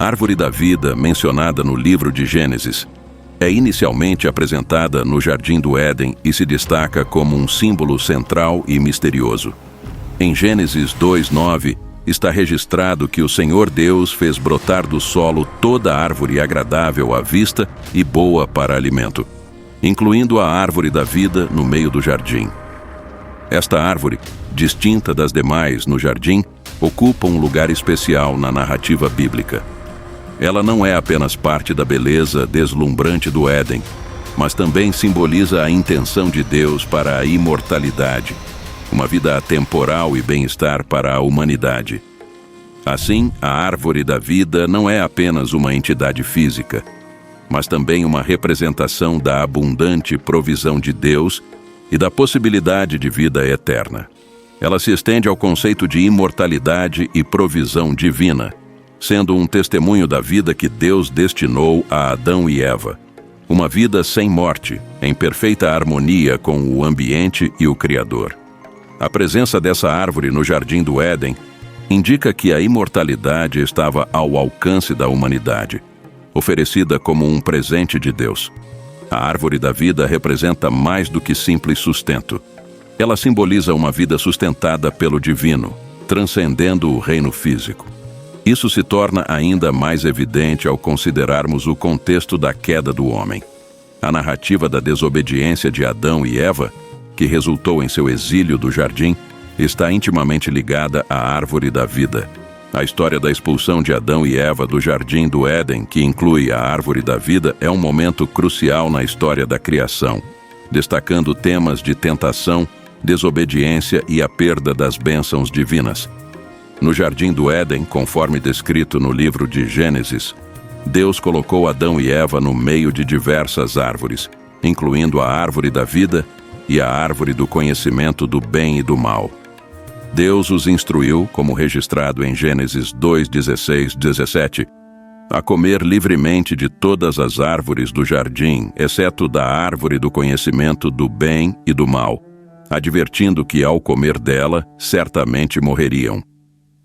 A árvore da vida, mencionada no livro de Gênesis, é inicialmente apresentada no Jardim do Éden e se destaca como um símbolo central e misterioso. Em Gênesis 2:9, está registrado que o Senhor Deus fez brotar do solo toda árvore agradável à vista e boa para alimento, incluindo a árvore da vida no meio do jardim. Esta árvore, distinta das demais no jardim, ocupa um lugar especial na narrativa bíblica. Ela não é apenas parte da beleza deslumbrante do Éden, mas também simboliza a intenção de Deus para a imortalidade, uma vida atemporal e bem-estar para a humanidade. Assim, a árvore da vida não é apenas uma entidade física, mas também uma representação da abundante provisão de Deus e da possibilidade de vida eterna. Ela se estende ao conceito de imortalidade e provisão divina, sendo um testemunho da vida que Deus destinou a Adão e Eva. Uma vida sem morte, em perfeita harmonia com o ambiente e o Criador. A presença dessa árvore no Jardim do Éden indica que a imortalidade estava ao alcance da humanidade, oferecida como um presente de Deus. A árvore da vida representa mais do que simples sustento. Ela simboliza uma vida sustentada pelo divino, transcendendo o reino físico. Isso se torna ainda mais evidente ao considerarmos o contexto da queda do homem. A narrativa da desobediência de Adão e Eva, que resultou em seu exílio do jardim, está intimamente ligada à árvore da vida. A história da expulsão de Adão e Eva do Jardim do Éden, que inclui a árvore da vida, é um momento crucial na história da criação, destacando temas de tentação, desobediência e a perda das bênçãos divinas. No Jardim do Éden, conforme descrito no livro de Gênesis, Deus colocou Adão e Eva no meio de diversas árvores, incluindo a árvore da vida e a árvore do conhecimento do bem e do mal. Deus os instruiu, como registrado em Gênesis 2:16-17, a comer livremente de todas as árvores do jardim, exceto da árvore do conhecimento do bem e do mal, advertindo que ao comer dela, certamente morreriam.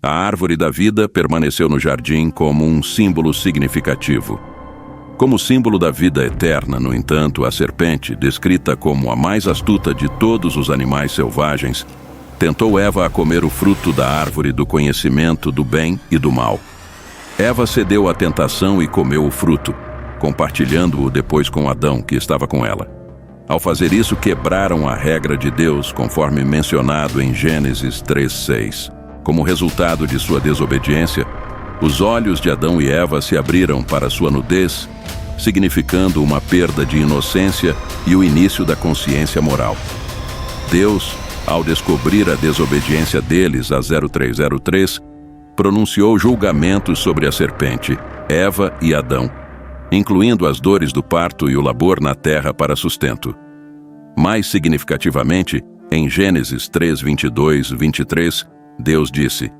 A árvore da vida permaneceu no jardim como um símbolo significativo. Como símbolo da vida eterna, no entanto, a serpente, descrita como a mais astuta de todos os animais selvagens, tentou Eva a comer o fruto da árvore do conhecimento do bem e do mal. Eva cedeu à tentação e comeu o fruto, compartilhando-o depois com Adão, que estava com ela. Ao fazer isso, quebraram a regra de Deus, conforme mencionado em Gênesis 3:6. Como resultado de sua desobediência, os olhos de Adão e Eva se abriram para sua nudez, significando uma perda de inocência e o início da consciência moral. Deus, ao descobrir a desobediência deles a 0303, pronunciou julgamentos sobre a serpente, Eva e Adão, incluindo as dores do parto e o labor na terra para sustento. Mais significativamente, em Gênesis 3:22-23, Deus disse: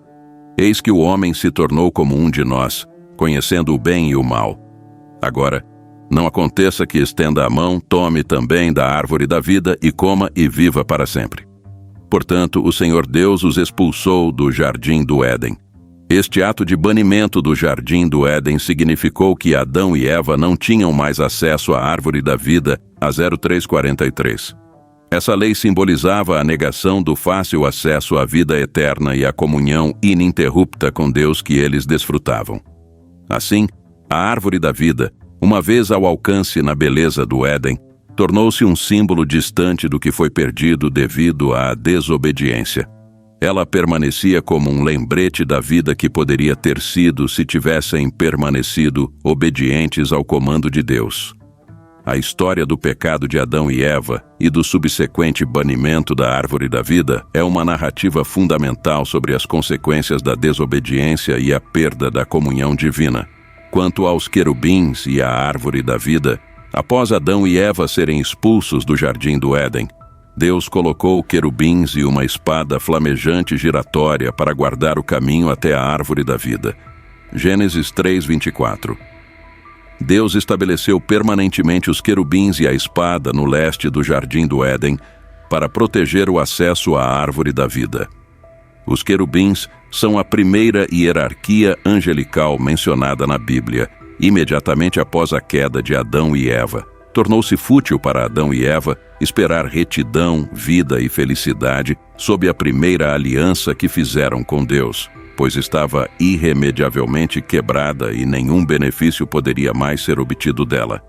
"Eis que o homem se tornou como um de nós, conhecendo o bem e o mal. Agora, não aconteça que estenda a mão, tome também da árvore da vida e coma e viva para sempre." Portanto, o Senhor Deus os expulsou do Jardim do Éden. Este ato de banimento do Jardim do Éden significou que Adão e Eva não tinham mais acesso à árvore da vida a 0343. Essa lei simbolizava a negação do fácil acesso à vida eterna e à comunhão ininterrupta com Deus que eles desfrutavam. Assim, a árvore da vida, uma vez ao alcance na beleza do Éden, tornou-se um símbolo distante do que foi perdido devido à desobediência. Ela permanecia como um lembrete da vida que poderia ter sido se tivessem permanecido obedientes ao comando de Deus. A história do pecado de Adão e Eva e do subsequente banimento da árvore da vida é uma narrativa fundamental sobre as consequências da desobediência e a perda da comunhão divina. Quanto aos querubins e à árvore da vida, após Adão e Eva serem expulsos do Jardim do Éden, Deus colocou querubins e uma espada flamejante giratória para guardar o caminho até a árvore da vida. Gênesis 3:24. Deus estabeleceu permanentemente os querubins e a espada no leste do Jardim do Éden para proteger o acesso à árvore da vida. Os querubins são a primeira hierarquia angelical mencionada na Bíblia, imediatamente após a queda de Adão e Eva. Tornou-se fútil para Adão e Eva esperar retidão, vida e felicidade sob a primeira aliança que fizeram com Deus, pois estava irremediavelmente quebrada e nenhum benefício poderia mais ser obtido dela.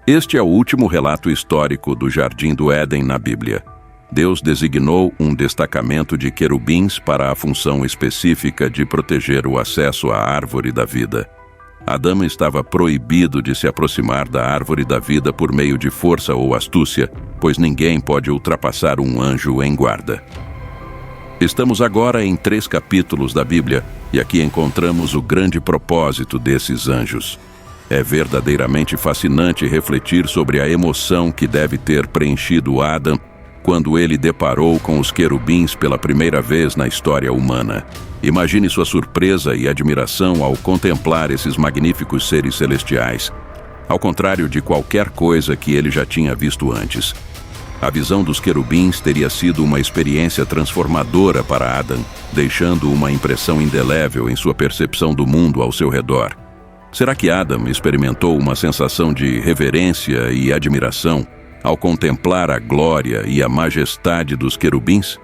Este é o último relato histórico do Jardim do Éden na Bíblia. Deus designou um destacamento de querubins para a função específica de proteger o acesso à árvore da vida. Adão estava proibido de se aproximar da árvore da vida por meio de força ou astúcia, pois ninguém pode ultrapassar um anjo em guarda. Estamos agora em 3 capítulos da Bíblia e aqui encontramos o grande propósito desses anjos. É verdadeiramente fascinante refletir sobre a emoção que deve ter preenchido Adão quando ele deparou com os querubins pela primeira vez na história humana. Imagine sua surpresa e admiração ao contemplar esses magníficos seres celestiais, ao contrário de qualquer coisa que ele já tinha visto antes. A visão dos querubins teria sido uma experiência transformadora para Adão, deixando uma impressão indelével em sua percepção do mundo ao seu redor. Será que Adão experimentou uma sensação de reverência e admiração ao contemplar a glória e a majestade dos querubins?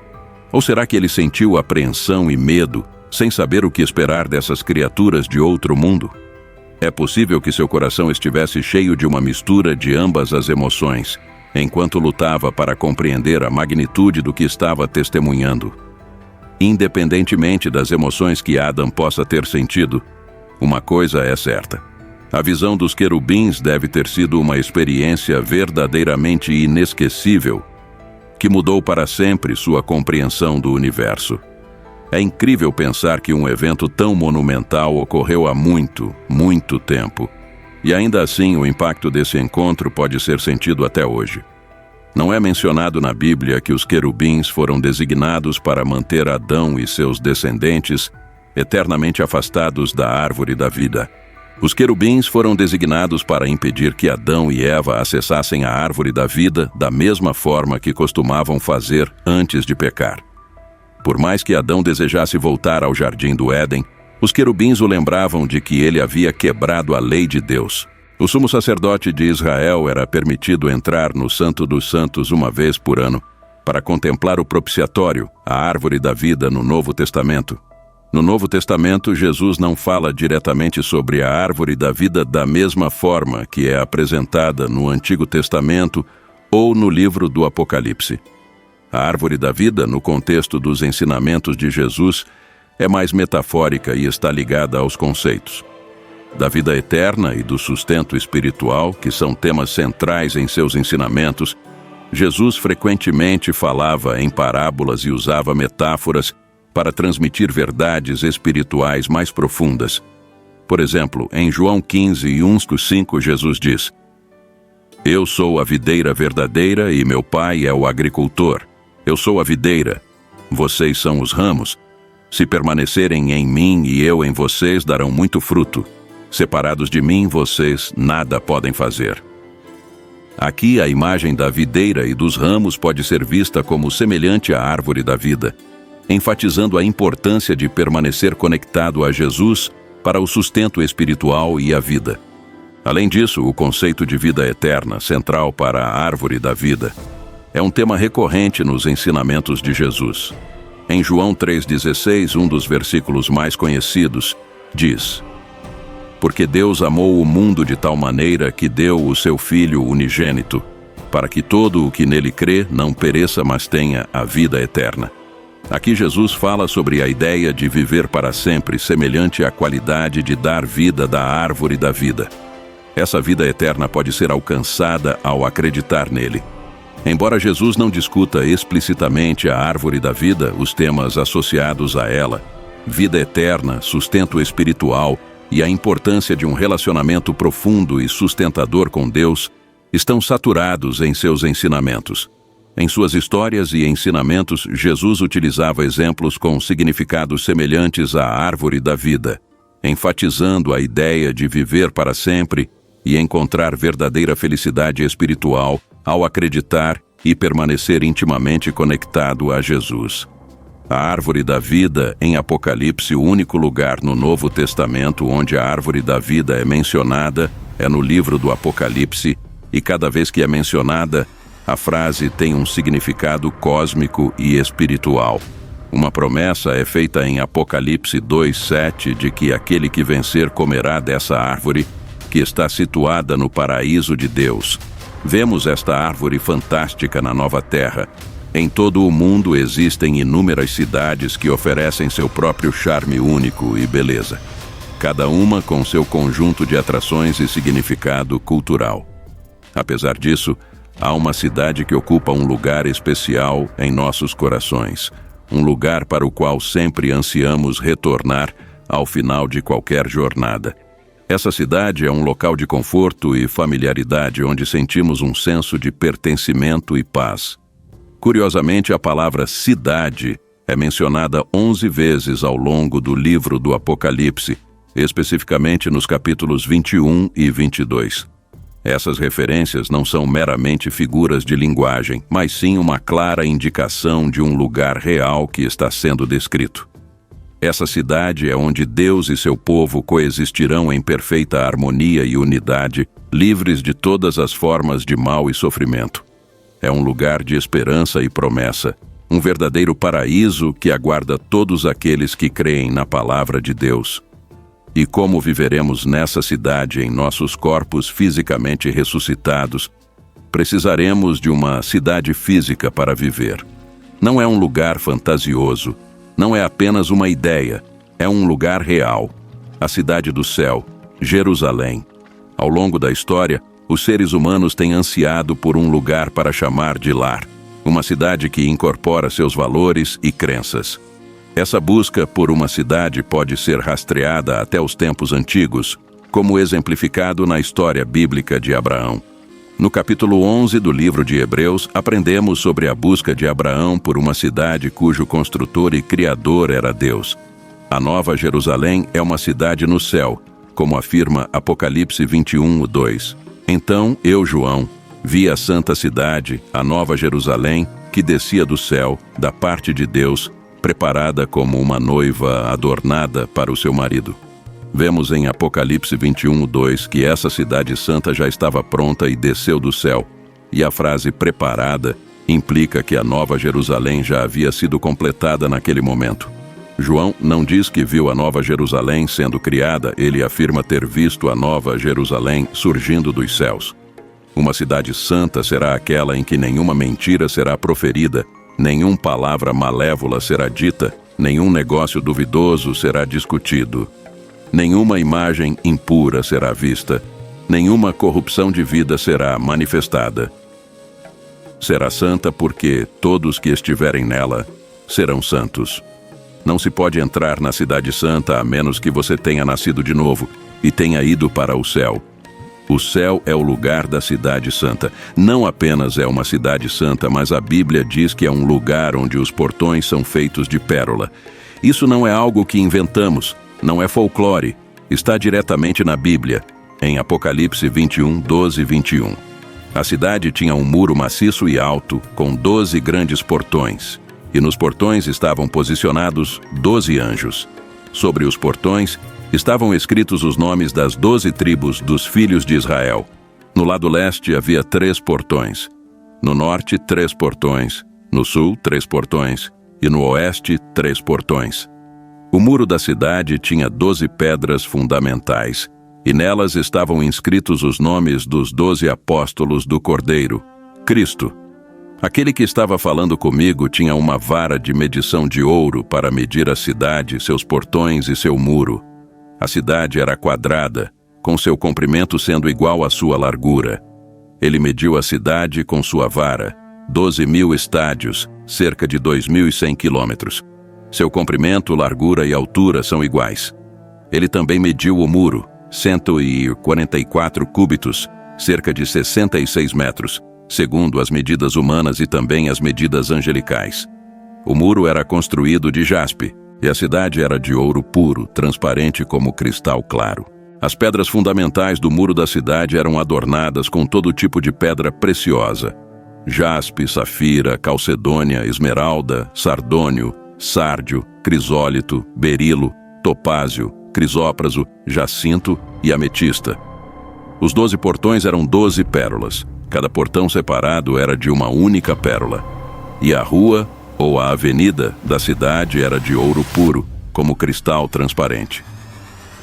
Ou será que ele sentiu apreensão e medo, sem saber o que esperar dessas criaturas de outro mundo? É possível que seu coração estivesse cheio de uma mistura de ambas as emoções, enquanto lutava para compreender a magnitude do que estava testemunhando. Independentemente das emoções que Adão possa ter sentido, uma coisa é certa: a visão dos querubins deve ter sido uma experiência verdadeiramente inesquecível, que mudou para sempre sua compreensão do universo. É incrível pensar que um evento tão monumental ocorreu há muito, muito tempo, e ainda assim o impacto desse encontro pode ser sentido até hoje. Não é mencionado na Bíblia que os querubins foram designados para manter Adão e seus descendentes eternamente afastados da árvore da vida. Os querubins foram designados para impedir que Adão e Eva acessassem a árvore da vida da mesma forma que costumavam fazer antes de pecar. Por mais que Adão desejasse voltar ao Jardim do Éden, os querubins o lembravam de que ele havia quebrado a lei de Deus. O sumo sacerdote de Israel era permitido entrar no Santo dos Santos uma vez por ano para contemplar o propiciatório, a árvore da vida no Novo Testamento. No Novo Testamento, Jesus não fala diretamente sobre a árvore da vida da mesma forma que é apresentada no Antigo Testamento ou no livro do Apocalipse. A árvore da vida, no contexto dos ensinamentos de Jesus, é mais metafórica e está ligada aos conceitos da vida eterna e do sustento espiritual, que são temas centrais em seus ensinamentos. Jesus frequentemente falava em parábolas e usava metáforas para transmitir verdades espirituais mais profundas. Por exemplo, em João 15:1-5, Jesus diz: "Eu sou a videira verdadeira e meu pai é o agricultor. Eu sou a videira, vocês são os ramos. Se permanecerem em mim e eu em vocês, darão muito fruto. Separados de mim, vocês nada podem fazer." Aqui, a imagem da videira e dos ramos pode ser vista como semelhante à árvore da vida, enfatizando a importância de permanecer conectado a Jesus para o sustento espiritual e a vida. Além disso, o conceito de vida eterna, central para a árvore da vida, é um tema recorrente nos ensinamentos de Jesus. Em João 3,16, um dos versículos mais conhecidos, diz: "Porque Deus amou o mundo de tal maneira que deu o seu Filho unigênito, para que todo o que nele crê não pereça, mas tenha a vida eterna." Aqui Jesus fala sobre a ideia de viver para sempre, semelhante à qualidade de dar vida da árvore da vida. Essa vida eterna pode ser alcançada ao acreditar nele. Embora Jesus não discuta explicitamente a árvore da vida, os temas associados a ela, vida eterna, sustento espiritual e a importância de um relacionamento profundo e sustentador com Deus, estão saturados em seus ensinamentos. Em suas histórias e ensinamentos, Jesus utilizava exemplos com significados semelhantes à árvore da vida, enfatizando a ideia de viver para sempre e encontrar verdadeira felicidade espiritual ao acreditar e permanecer intimamente conectado a Jesus. A árvore da vida, em Apocalipse, o único lugar no Novo Testamento onde a árvore da vida é mencionada é no livro do Apocalipse, e cada vez que é mencionada, a frase tem um significado cósmico e espiritual. Uma promessa é feita em Apocalipse 2:7 de que aquele que vencer comerá dessa árvore, que está situada no paraíso de Deus. Vemos esta árvore fantástica na Nova Terra. Em todo o mundo existem inúmeras cidades que oferecem seu próprio charme único e beleza, cada uma com seu conjunto de atrações e significado cultural. Apesar disso, há uma cidade que ocupa um lugar especial em nossos corações, um lugar para o qual sempre ansiamos retornar ao final de qualquer jornada. Essa cidade é um local de conforto e familiaridade onde sentimos um senso de pertencimento e paz. Curiosamente, a palavra cidade é mencionada 11 vezes ao longo do livro do Apocalipse, especificamente nos capítulos 21 e 22. Essas referências não são meramente figuras de linguagem, mas sim uma clara indicação de um lugar real que está sendo descrito. Essa cidade é onde Deus e seu povo coexistirão em perfeita harmonia e unidade, livres de todas as formas de mal e sofrimento. É um lugar de esperança e promessa, um verdadeiro paraíso que aguarda todos aqueles que creem na palavra de Deus. E como viveremos nessa cidade em nossos corpos fisicamente ressuscitados, precisaremos de uma cidade física para viver. Não é um lugar fantasioso, não é apenas uma ideia, é um lugar real, a cidade do céu, Jerusalém. Ao longo da história, os seres humanos têm ansiado por um lugar para chamar de lar, uma cidade que incorpora seus valores e crenças. Essa busca por uma cidade pode ser rastreada até os tempos antigos, como exemplificado na história bíblica de Abraão. No capítulo 11 do livro de Hebreus, aprendemos sobre a busca de Abraão por uma cidade cujo construtor e criador era Deus. A Nova Jerusalém é uma cidade no céu, como afirma Apocalipse 21:2. Então eu, João, vi a santa cidade, a Nova Jerusalém, que descia do céu, da parte de Deus, preparada como uma noiva adornada para o seu marido. Vemos em Apocalipse 21:2 que essa cidade santa já estava pronta e desceu do céu, e a frase preparada implica que a Nova Jerusalém já havia sido completada naquele momento. João não diz que viu a Nova Jerusalém sendo criada, ele afirma ter visto a Nova Jerusalém surgindo dos céus. Uma cidade santa será aquela em que nenhuma mentira será proferida, nenhuma palavra malévola será dita, nenhum negócio duvidoso será discutido, nenhuma imagem impura será vista, nenhuma corrupção de vida será manifestada. Será santa porque todos que estiverem nela serão santos. Não se pode entrar na cidade santa a menos que você tenha nascido de novo e tenha ido para o céu. O céu é o lugar da cidade santa. Não apenas é uma cidade santa, mas a Bíblia diz que é um lugar onde os portões são feitos de pérola. Isso não é algo que inventamos, não é folclore. Está diretamente na Bíblia, em Apocalipse 21:12-21. A cidade tinha um muro maciço e alto, com 12 grandes portões. E nos portões estavam posicionados 12 anjos. Sobre os portões estavam escritos os nomes das 12 tribos dos filhos de Israel. No lado leste havia 3 portões. No norte, 3 portões. No sul, 3 portões. E no oeste, 3 portões. O muro da cidade tinha 12 pedras fundamentais, e nelas estavam inscritos os nomes dos 12 apóstolos do Cordeiro, Cristo. Aquele que estava falando comigo tinha uma vara de medição de ouro para medir a cidade, seus portões e seu muro. A cidade era quadrada, com seu comprimento sendo igual à sua largura. Ele mediu a cidade com sua vara, 12.000 estádios, cerca de 2.100 quilômetros. Seu comprimento, largura e altura são iguais. Ele também mediu o muro, 144 cúbitos, cerca de 66 metros, segundo as medidas humanas e também as medidas angelicais. O muro era construído de jaspe, e a cidade era de ouro puro, transparente como cristal claro. As pedras fundamentais do muro da cidade eram adornadas com todo tipo de pedra preciosa: jaspe, safira, calcedônia, esmeralda, sardônio, sárdio, crisólito, berilo, topázio, crisópraso, jacinto e ametista. Os 12 portões eram 12 pérolas. Cada portão separado era de uma única pérola. E a rua, ou a avenida, da cidade era de ouro puro, como cristal transparente.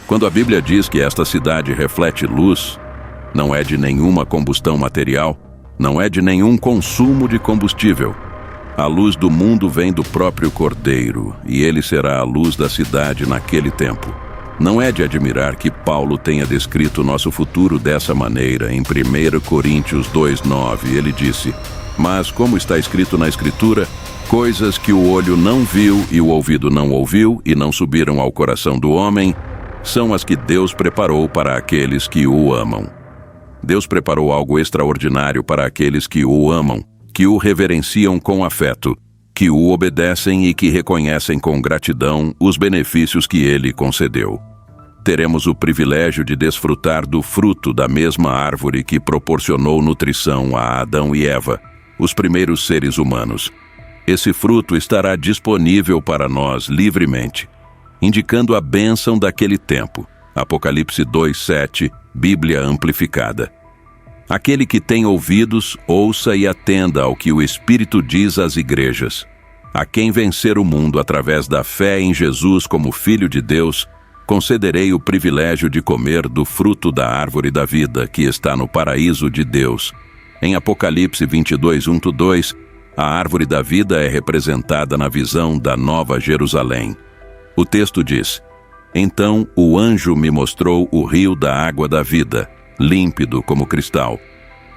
Quando a Bíblia diz que esta cidade reflete luz, não é de nenhuma combustão material, não é de nenhum consumo de combustível. A luz do mundo vem do próprio Cordeiro, e ele será a luz da cidade naquele tempo. Não é de admirar que Paulo tenha descrito nosso futuro dessa maneira. Em 1 Coríntios 2:9, ele disse: "Mas, como está escrito na Escritura, coisas que o olho não viu e o ouvido não ouviu e não subiram ao coração do homem, são as que Deus preparou para aqueles que o amam." Deus preparou algo extraordinário para aqueles que o amam, que o reverenciam com afeto, que o obedecem e que reconhecem com gratidão os benefícios que ele concedeu. Teremos o privilégio de desfrutar do fruto da mesma árvore que proporcionou nutrição a Adão e Eva, os primeiros seres humanos. Esse fruto estará disponível para nós livremente, indicando a bênção daquele tempo. Apocalipse 2:7, Bíblia Amplificada. Aquele que tem ouvidos, ouça e atenda ao que o Espírito diz às igrejas. A quem vencer o mundo através da fé em Jesus como Filho de Deus, concederei o privilégio de comer do fruto da árvore da vida que está no paraíso de Deus. Em Apocalipse 22:1-2, a árvore da vida é representada na visão da Nova Jerusalém. O texto diz: "Então o anjo me mostrou o rio da água da vida, límpido como cristal,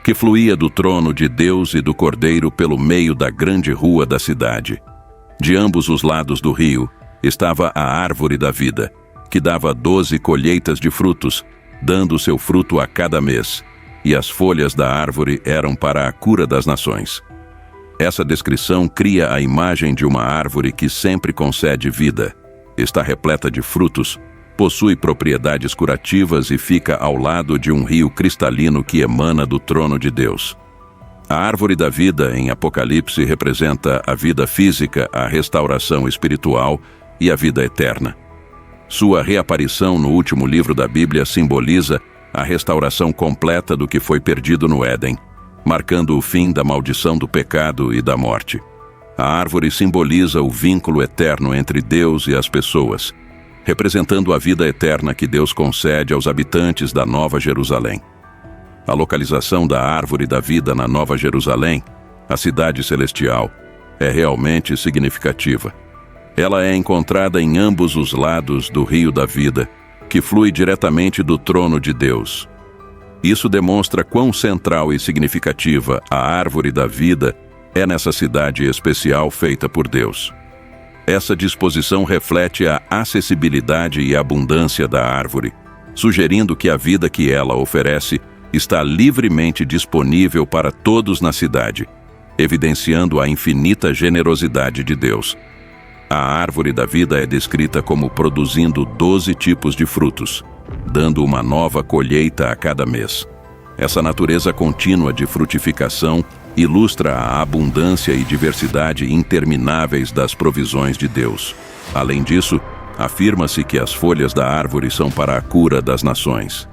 que fluía do trono de Deus e do Cordeiro pelo meio da grande rua da cidade. De ambos os lados do rio estava a árvore da vida, que dava 12 colheitas de frutos, dando seu fruto a cada mês, e as folhas da árvore eram para a cura das nações." Essa descrição cria a imagem de uma árvore que sempre concede vida, está repleta de frutos, possui propriedades curativas e fica ao lado de um rio cristalino que emana do trono de Deus. A árvore da vida em Apocalipse representa a vida física, a restauração espiritual e a vida eterna. Sua reaparição no último livro da Bíblia simboliza a restauração completa do que foi perdido no Éden, marcando o fim da maldição do pecado e da morte. A árvore simboliza o vínculo eterno entre Deus e as pessoas, representando a vida eterna que Deus concede aos habitantes da Nova Jerusalém. A localização da árvore da vida na Nova Jerusalém, a cidade celestial, é realmente significativa. Ela é encontrada em ambos os lados do rio da vida, que flui diretamente do trono de Deus. Isso demonstra quão central e significativa a árvore da vida é nessa cidade especial feita por Deus. Essa disposição reflete a acessibilidade e abundância da árvore, sugerindo que a vida que ela oferece está livremente disponível para todos na cidade, evidenciando a infinita generosidade de Deus. A árvore da vida é descrita como produzindo 12 tipos de frutos, dando uma nova colheita a cada mês. Essa natureza contínua de frutificação ilustra a abundância e diversidade intermináveis das provisões de Deus. Além disso, afirma-se que as folhas da árvore são para a cura das nações.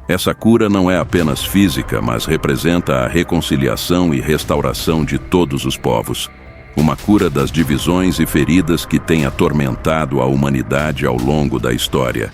Essa cura não é apenas física, mas representa a reconciliação e restauração de todos os povos. Uma cura das divisões e feridas que têm atormentado a humanidade ao longo da história.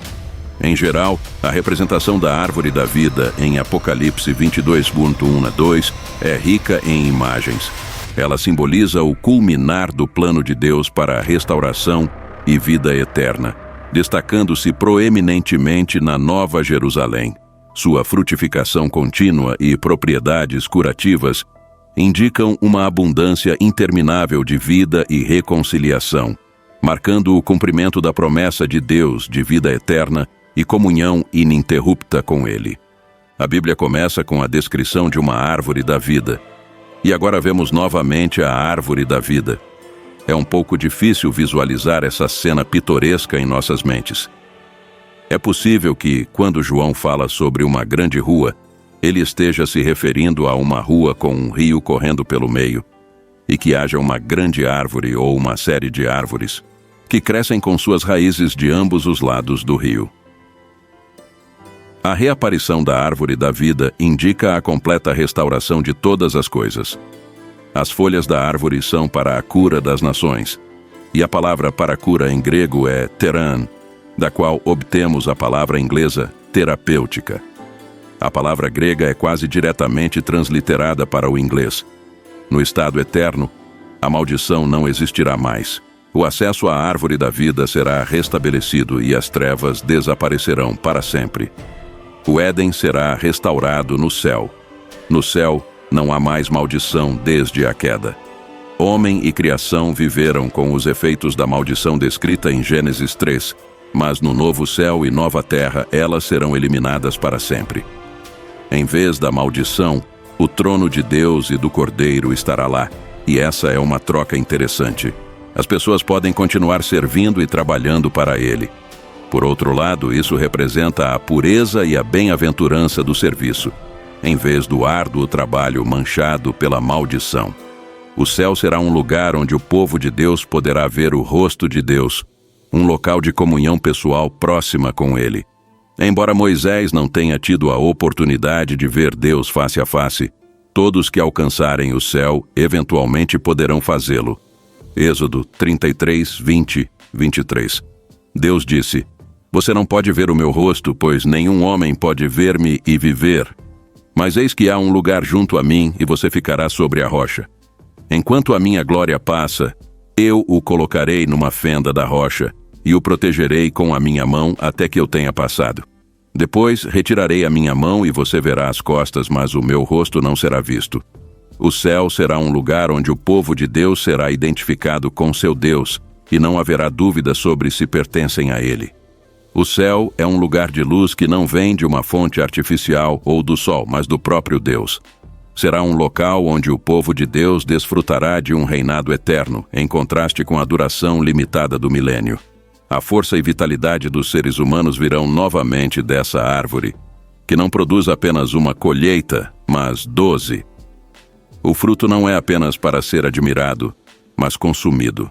Em geral, a representação da árvore da vida em Apocalipse 22:1-2 é rica em imagens. Ela simboliza o culminar do plano de Deus para a restauração e vida eterna, destacando-se proeminentemente na Nova Jerusalém. Sua frutificação contínua e propriedades curativas indicam uma abundância interminável de vida e reconciliação, marcando o cumprimento da promessa de Deus de vida eterna e comunhão ininterrupta com Ele. A Bíblia começa com a descrição de uma árvore da vida. E agora vemos novamente a árvore da vida. É um pouco difícil visualizar essa cena pitoresca em nossas mentes. É possível que, quando João fala sobre uma grande rua, ele esteja se referindo a uma rua com um rio correndo pelo meio, e que haja uma grande árvore ou uma série de árvores. que crescem com suas raízes de ambos os lados do rio. A reaparição da árvore da vida indica a completa restauração de todas as coisas. As folhas da árvore são para a cura das nações, e a palavra para cura em grego é teran, da qual obtemos a palavra inglesa terapêutica. A palavra grega é quase diretamente transliterada para o inglês. No estado eterno, a maldição não existirá mais. O acesso à árvore da vida será restabelecido e as trevas desaparecerão para sempre. O Éden será restaurado no céu. No céu, não há mais maldição desde a queda. Homem e criação viveram com os efeitos da maldição descrita em Gênesis 3, mas no novo céu e nova terra elas serão eliminadas para sempre. Em vez da maldição, o trono de Deus e do Cordeiro estará lá, e essa é uma troca interessante. As pessoas podem continuar servindo e trabalhando para Ele. Por outro lado, isso representa a pureza e a bem-aventurança do serviço, em vez do árduo trabalho manchado pela maldição. O céu será um lugar onde o povo de Deus poderá ver o rosto de Deus, um local de comunhão pessoal próxima com Ele. Embora Moisés não tenha tido a oportunidade de ver Deus face a face, todos que alcançarem o céu eventualmente poderão fazê-lo. Êxodo 33, 20, 23. Deus disse: "Você não pode ver o meu rosto, pois nenhum homem pode ver-me e viver. Mas eis que há um lugar junto a mim e você ficará sobre a rocha. Enquanto a minha glória passa, eu o colocarei numa fenda da rocha e o protegerei com a minha mão até que eu tenha passado. Depois retirarei a minha mão e você verá as costas, mas o meu rosto não será visto. O céu será um lugar onde o povo de Deus será identificado com seu Deus e não haverá dúvida sobre se pertencem a Ele. O céu é um lugar de luz que não vem de uma fonte artificial ou do sol, mas do próprio Deus. Será um local onde o povo de Deus desfrutará de um reinado eterno, em contraste com a duração limitada do milênio. A força e vitalidade dos seres humanos virão novamente dessa árvore, que não produz apenas uma colheita, mas 12. O fruto não é apenas para ser admirado, mas consumido.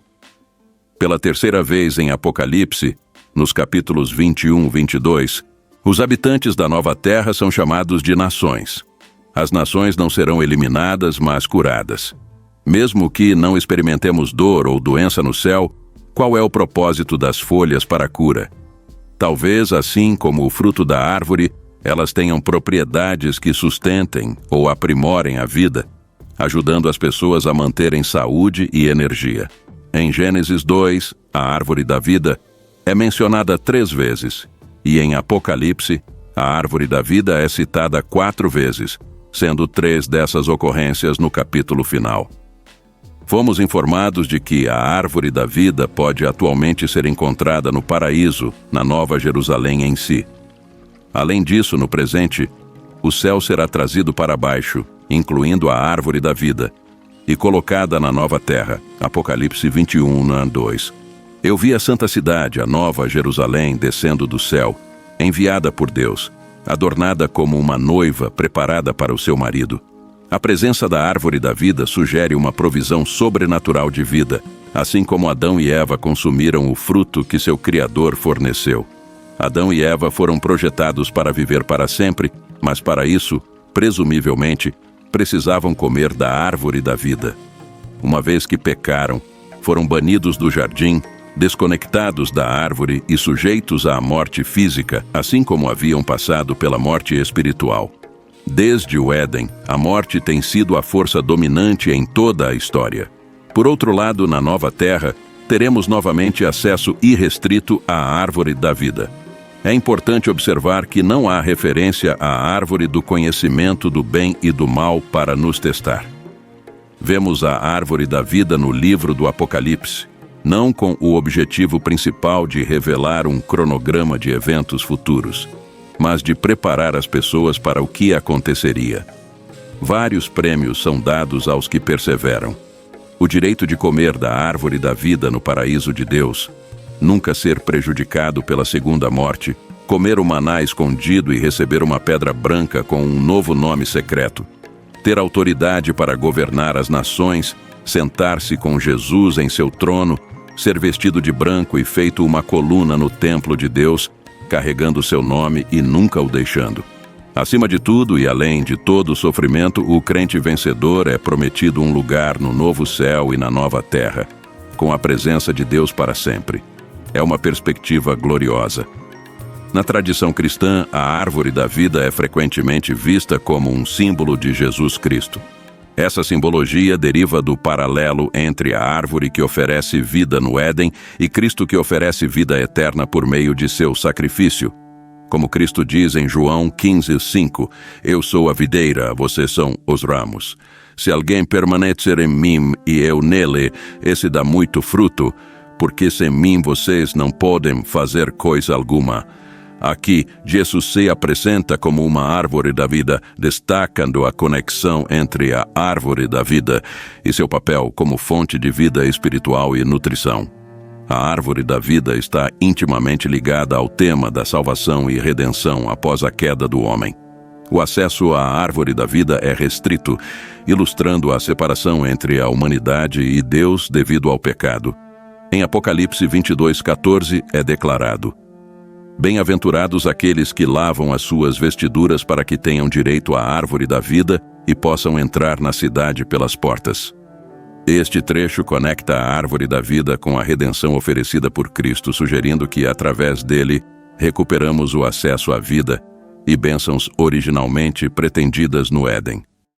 Pela terceira vez em Apocalipse, nos capítulos 21 e 22, os habitantes da nova terra são chamados de nações. As nações não serão eliminadas, mas curadas. Mesmo que não experimentemos dor ou doença no céu, qual é o propósito das folhas para a cura? Talvez, assim como o fruto da árvore, elas tenham propriedades que sustentem ou aprimorem a vida, ajudando as pessoas a manterem saúde e energia. Em Gênesis 2, a árvore da vida é mencionada 3 vezes, e em Apocalipse, a árvore da vida é citada 4 vezes, sendo 3 dessas ocorrências no capítulo final. Fomos informados de que a árvore da vida pode atualmente ser encontrada no paraíso, na Nova Jerusalém em si. Além disso, no presente, o céu será trazido para baixo, incluindo a árvore da vida, e colocada na nova terra. Apocalipse 21, 2. Eu vi a santa cidade, a Nova Jerusalém, descendo do céu, enviada por Deus, adornada como uma noiva preparada para o seu marido. A presença da árvore da vida sugere uma provisão sobrenatural de vida, assim como Adão e Eva consumiram o fruto que seu Criador forneceu. Adão e Eva foram projetados para viver para sempre, mas para isso, presumivelmente, precisavam comer da árvore da vida. Uma vez que pecaram, foram banidos do jardim, desconectados da árvore e sujeitos à morte física, assim como haviam passado pela morte espiritual. Desde o Éden, a morte tem sido a força dominante em toda a história. Por outro lado, na nova terra, teremos novamente acesso irrestrito à árvore da vida. É importante observar que não há referência à árvore do conhecimento do bem e do mal para nos testar. Vemos a árvore da vida no livro do Apocalipse, não com o objetivo principal de revelar um cronograma de eventos futuros, mas de preparar as pessoas para o que aconteceria. Vários prêmios são dados aos que perseveram. O direito de comer da árvore da vida no paraíso de Deus, nunca ser prejudicado pela segunda morte, comer o maná escondido e receber uma pedra branca com um novo nome secreto, ter autoridade para governar as nações, sentar-se com Jesus em seu trono, ser vestido de branco e feito uma coluna no templo de Deus, carregando seu nome e nunca o deixando. Acima de tudo e além de todo o sofrimento, o crente vencedor é prometido um lugar no novo céu e na nova terra, com a presença de Deus para sempre. É uma perspectiva gloriosa. Na tradição cristã, a árvore da vida é frequentemente vista como um símbolo de Jesus Cristo. Essa simbologia deriva do paralelo entre a árvore que oferece vida no Éden e Cristo que oferece vida eterna por meio de seu sacrifício. Como Cristo diz em João 15:5, eu sou a videira, vocês são os ramos. Se alguém permanecer em mim e eu nele, esse dá muito fruto, porque sem mim vocês não podem fazer coisa alguma. Aqui, Jesus se apresenta como uma árvore da vida, destacando a conexão entre a árvore da vida e seu papel como fonte de vida espiritual e nutrição. A árvore da vida está intimamente ligada ao tema da salvação e redenção após a queda do homem. O acesso à árvore da vida é restrito, ilustrando a separação entre a humanidade e Deus devido ao pecado. Em Apocalipse 22:14 é declarado: bem-aventurados aqueles que lavam as suas vestiduras para que tenham direito à árvore da vida e possam entrar na cidade pelas portas. Este trecho conecta a árvore da vida com a redenção oferecida por Cristo, sugerindo que, através dele, recuperamos o acesso à vida e bênçãos originalmente pretendidas no Éden.